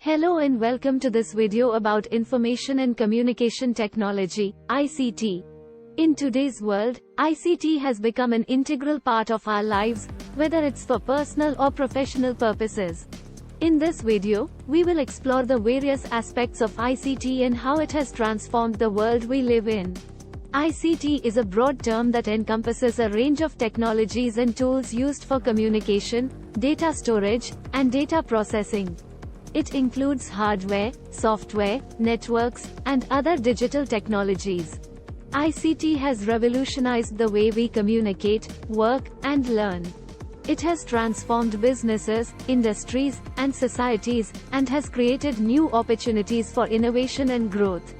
Hello and welcome to this video about Information and Communication Technology, ICT. In today's world, ICT has become an integral part of our lives, whether it's for personal or professional purposes. In this video, we will explore the various aspects of ICT and how it has transformed the world we live in. ICT is a broad term that encompasses a range of technologies and tools used for communication, data storage, and data processing. It includes hardware, software, networks, and other digital technologies. ICT has revolutionized the way we communicate, work, and learn. It has transformed businesses, industries, and societies, and has created new opportunities for innovation and growth.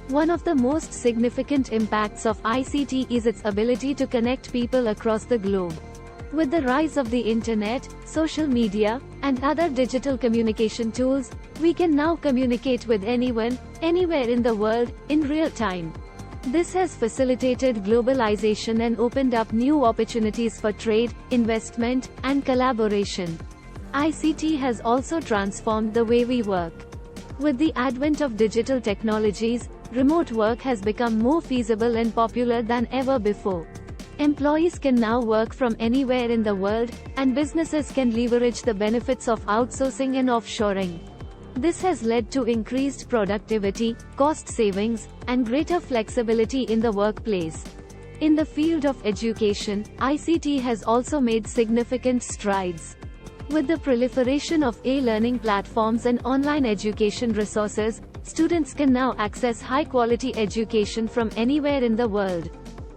One of the most significant impacts of ICT is its ability to connect people across the globe. With the rise of the internet, social media, and other digital communication tools, we can now communicate with anyone, anywhere in the world, in real time. This has facilitated globalization and opened up new opportunities for trade, investment, and collaboration. ICT has also transformed the way we work. With the advent of digital technologies, remote work has become more feasible and popular than ever before. Employees can now work from anywhere in the world, and businesses can leverage the benefits of outsourcing and offshoring. This has led to increased productivity, cost savings, and greater flexibility in the workplace. In the field of education, ICT has also made significant strides. With the proliferation of e-learning platforms and online education resources, students can now access high-quality education from anywhere in the world.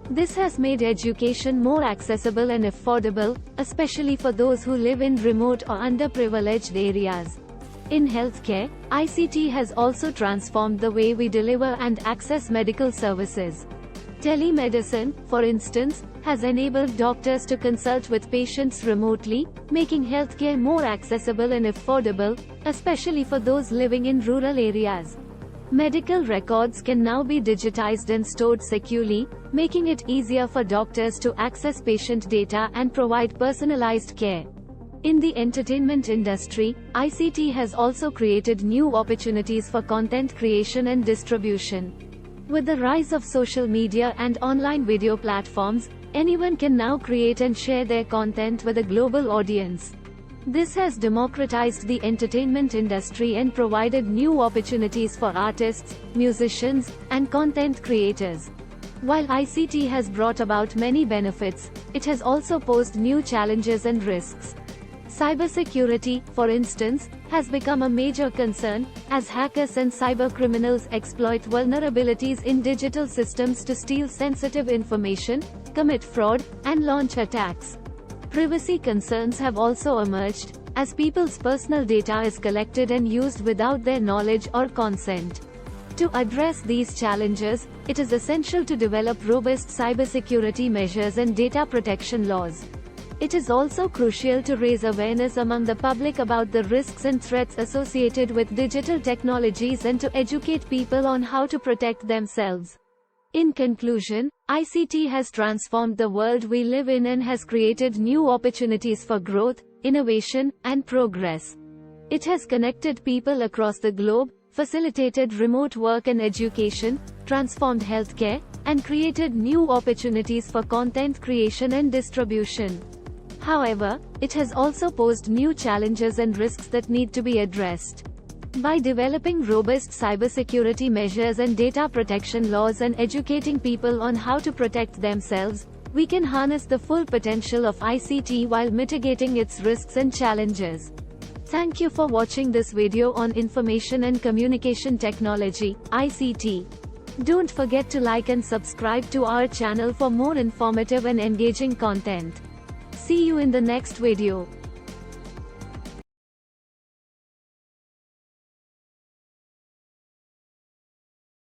This has made education more accessible and affordable, especially for those who live in remote or underprivileged areas. In healthcare, ICT has also transformed the way we deliver and access medical services. Telemedicine, for instance, has enabled doctors to consult with patients remotely, making healthcare more accessible and affordable, especially for those living in rural areas. Medical records can now be digitized and stored securely, making it easier for doctors to access patient data and provide personalized care. In the entertainment industry, ICT has also created new opportunities for content creation and distribution. With the rise of social media and online video platforms, anyone can now create and share their content with a global audience. This has democratized the entertainment industry and provided new opportunities for artists, musicians, and content creators. While ICT has brought about many benefits, it has also posed new challenges and risks. Cybersecurity, for instance, has become a major concern, as hackers and cybercriminals exploit vulnerabilities in digital systems to steal sensitive information, commit fraud, and launch attacks. Privacy concerns have also emerged, as people's personal data is collected and used without their knowledge or consent. To address these challenges, it is essential to develop robust cybersecurity measures and data protection laws. It is also crucial to raise awareness among the public about the risks and threats associated with digital technologies and to educate people on how to protect themselves. In conclusion, ICT has transformed the world we live in and has created new opportunities for growth, innovation, and progress. It has connected people across the globe, facilitated remote work and education, transformed healthcare, and created new opportunities for content creation and distribution. However, it has also posed new challenges and risks that need to be addressed. By developing robust cybersecurity measures and data protection laws and educating people on how to protect themselves, we can harness the full potential of ICT while mitigating its risks and challenges. Thank you for watching this video on Information and Communication Technology, ICT. Don't forget to like and subscribe to our channel for more informative and engaging content. See you in the next video.